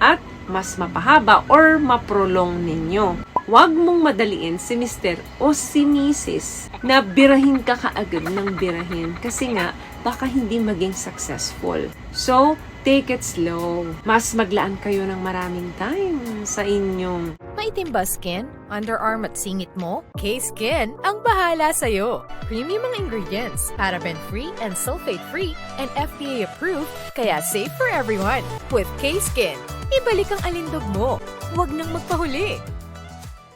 at mas mapahaba or maprolong ninyo. Huwag mong madaliin si Mr. o si Mrs. na birahin ka kaagad ng birahin kasi nga baka hindi maging successful. So, take it slow. Mas maglaan kayo ng maraming time sa inyong Maitim ba skin? Underarm at singit mo? K-Skin ang bahala sa'yo. Premium ang ingredients, paraben-free and sulfate-free, and FDA-approved, kaya safe for everyone. With K-Skin, ibalik ang alindog mo. Huwag nang magpahuli.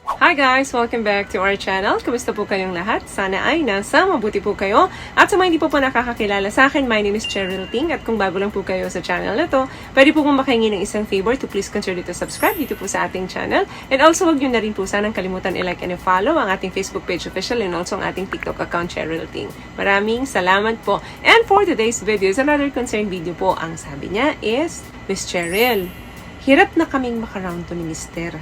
Hi guys! Welcome back to our channel. Kumusta po kayong lahat? Sana ay nasa mabuti po kayo. At sa mga hindi po nakakakilala sa akin, my name is Cheryl Ting. At kung bago lang po kayo sa channel na to, pwede po pong makahingi ng isang favor to please consider to subscribe dito po sa ating channel. And also, wag nyo na rin po sanang kalimutan i-like and i-follow ang ating Facebook page official and also ang ating TikTok account, Cheryl Ting. Maraming salamat po. And for today's video is another concerned video po. Ang sabi niya is, Miss Cheryl, hirap na kaming makaround to ni Mr.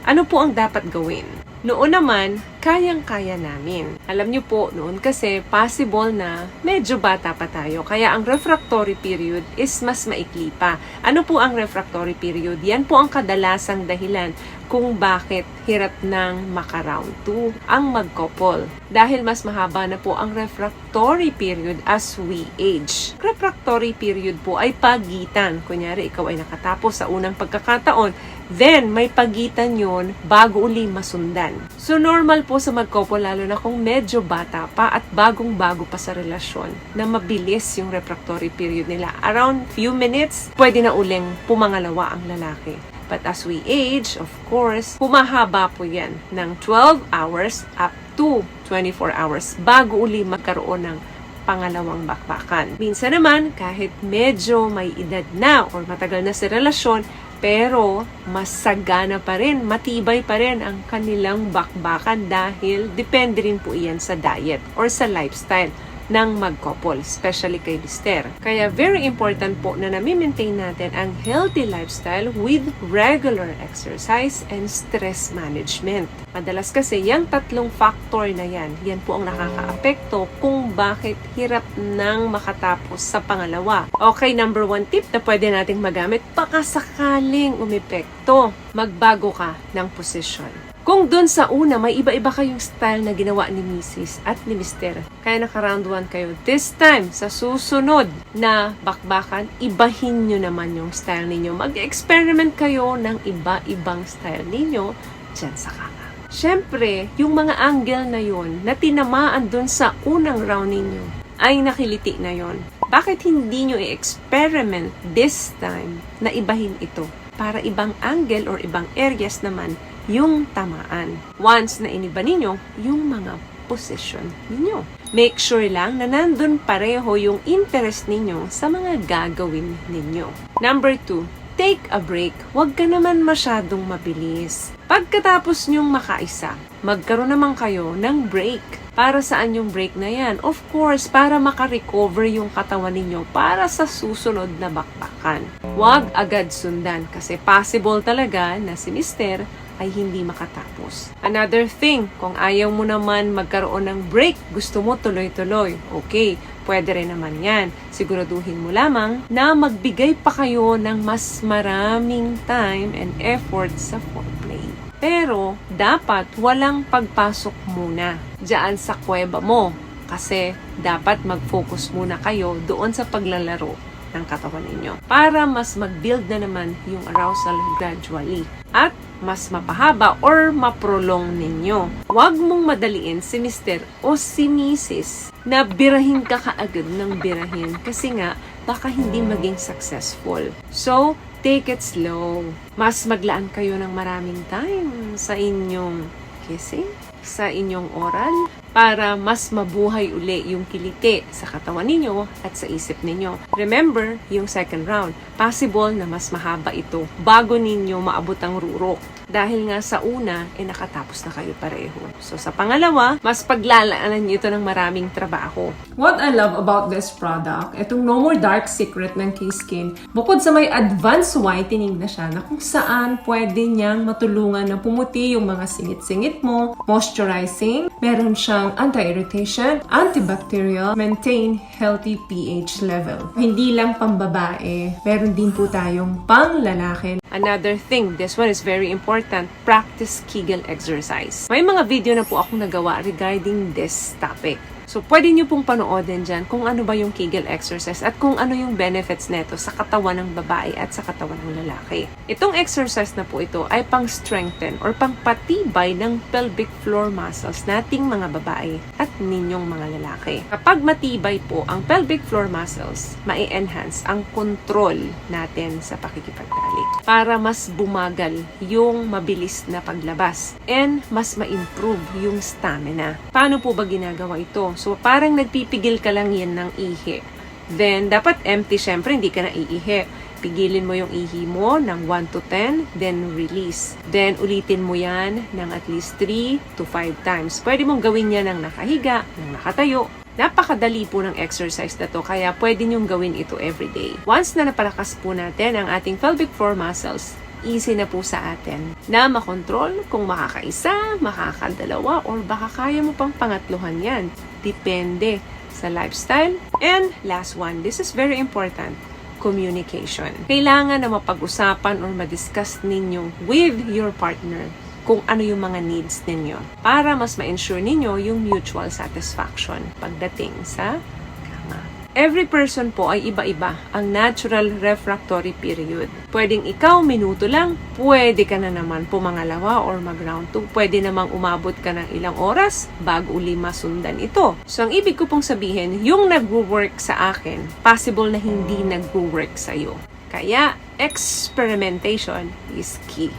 Ano po ang dapat gawin? Noon naman, kayang-kaya namin. Alam niyo po, noon kasi possible na medyo bata pa tayo. Kaya ang refractory period is mas maikli pa. Ano po ang refractory period? Yan po ang kadalasang dahilan kung bakit hirap ng maka-round 2 ang mag-couple. Dahil mas mahaba na po ang refractory period as we age. Refractory period po ay pagitan. Kunyari, ikaw ay nakatapos sa unang pagkakataon, then may pagitan yun bago uli masundan. So normal po sa mag-couple, lalo na kung medyo bata pa at bagong-bago pa sa relasyon, na mabilis yung refractory period nila. Around few minutes, pwede na uling pumangalawa ang lalaki. But as we age, of course, humahaba po yan ng 12 hours up to 24 hours bago uli magkaroon ng pangalawang bakbakan. Minsan naman, kahit medyo may edad na or matagal na sa relasyon, pero mas sagana pa rin, matibay pa rin ang kanilang bakbakan dahil depende rin po iyan sa diet or sa lifestyle ng mag-couple, especially kay Mr. Kaya very important po na nami-maintain natin ang healthy lifestyle with regular exercise and stress management. Madalas kasi yung tatlong factor na yan po ang nakakaapekto kung bakit hirap nang makatapos sa pangalawa. Okay, number 1 tip na pwede nating magamit baka sakaling umepekto, magbago ka ng posisyon. Kung dun sa una, may iba-iba kayong style na ginawa ni Mrs. at ni Mr. Kaya naka-round 1 kayo. This time, sa susunod na bakbakan, ibahin nyo naman yung style ninyo. Mag-experiment kayo ng iba-ibang style ninyo dyan sa kama. Siyempre, yung mga angle na yon na tinamaan dun sa unang round ninyo, ay nakiliti na yon. Bakit hindi nyo i-experiment this time na ibahin ito? Para ibang angle or ibang areas naman yung tamaan. Once na iniba ninyo, yung mga position ninyo. Make sure lang na nandun pareho yung interest ninyo sa mga gagawin ninyo. Number 2, take a break. Huwag ka naman masyadong mabilis. Pagkatapos nyong makaisa, magkaroon naman kayo ng break. Para saan yung break na yan? Of course, para makarecover yung katawan ninyo para sa susunod na bakbakan. Huwag agad sundan kasi possible talaga na si Mr. ay hindi makatapos. Another thing, kung ayaw mo naman magkaroon ng break, gusto mo tuloy-tuloy, okay, pwede rin naman yan. Siguraduhin mo lamang na magbigay pa kayo ng mas maraming time and effort sa foreplay. Pero, dapat walang pagpasok muna diyan sa kuweba mo kasi dapat mag-focus muna kayo doon sa paglalaro ng katawan ninyo para mas mag-build na naman yung arousal gradually at mas mapahaba or maprolong ninyo. Huwag mong madaliin si Mr. o si Mrs. na birahin ka kaagad ng birahin kasi nga baka hindi maging successful. So, take it slow. Mas maglaan kayo ng maraming time sa inyong kissing, sa inyong oral, para mas mabuhay uli yung kiliti sa katawan ninyo at sa isip ninyo. Remember, yung second round, possible na mas mahaba ito bago ninyo maabot ang rurok. Dahil nga sa una, nakatapos na kayo pareho. So sa pangalawa, mas paglalaanan nyo ito ng maraming trabaho. What I love about this product, itong No More Dark Secret ng K-Skin, bukod sa may advanced whitening na siya, na kung saan pwede niyang matulungan na pumuti yung mga singit-singit mo, moisturizing, meron siyang siyang anti-irritation, antibacterial, maintain healthy pH level. Hindi lang pambabae, meron din po tayong pang-lalaki. Another thing, this one is very important, practice Kegel exercise. May mga video na po akong nagawa regarding this topic. So, pwede nyo pong panoodin dyan kung ano ba yung Kegel exercise at kung ano yung benefits neto sa katawan ng babae at sa katawan ng lalaki. Itong exercise na po ito ay pang-strengthen or pang-patibay ng pelvic floor muscles nating mga babae at ninyong mga lalaki. Kapag matibay po ang pelvic floor muscles, mai-enhance ang control natin sa pakikipagtalik para mas bumagal yung mabilis na paglabas and mas ma-improve yung stamina. Paano po ba ginagawa ito? So, parang nagpipigil ka lang yan ng ihi. Then, dapat empty, syempre, hindi ka na iihi. Pigilin mo yung ihi mo ng 1 to 10, then release. Then, ulitin mo yan ng at least 3 to 5 times. Pwede mong gawin yan ng nakahiga, ng nakatayo. Napakadali po ng exercise na to, kaya pwede nyong gawin ito everyday. Once na napalakas po natin ang ating pelvic floor muscles, easy na po sa atin na makontrol kung makakaisa, makakadalawa, or baka kaya mo pang pangatluhan yan. Depende sa lifestyle. And last one, this is very important, communication. Kailangan na mapag-usapan or madiscuss ninyo with your partner kung ano yung mga needs ninyo para mas ma-ensure ninyo yung mutual satisfaction pagdating sa kama. Every person po ay iba-iba ang natural refractory period. Pwedeng ikaw, minuto lang, pwede ka na naman pumangalawa or mag-round 2. Pwede namang umabot ka ng ilang oras bago uli masundan ito. So, ang ibig ko pong sabihin, yung nag-work sa akin, possible na hindi nag-work sa'yo. Kaya, experimentation is key.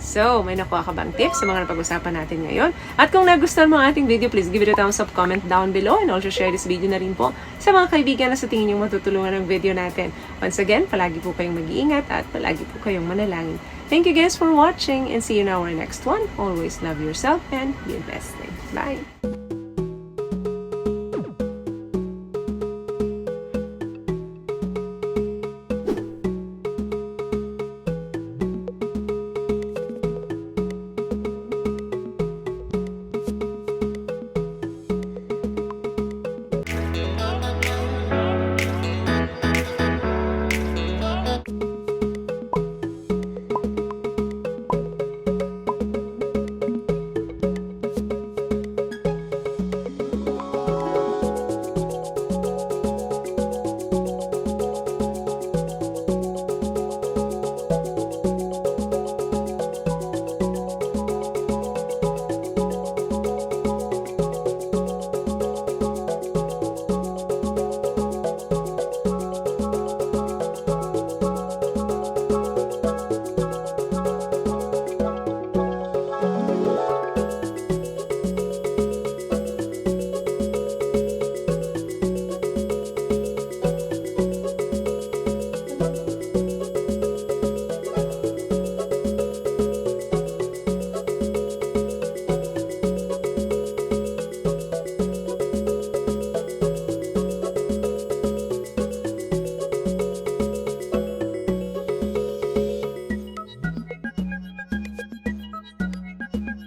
So, may nakuha ka bang tips sa mga napag-usapan natin ngayon? At kung nagustuhan mo ang ating video, please give it a thumbs up, comment down below, and also share this video na rin po sa mga kaibigan na sa tingin nyo matutulungan ng video natin. Once again, palagi po kayong mag-iingat at palagi po kayong manalangin. Thank you guys for watching and see you in our next one. Always love yourself and be blessed. Bye!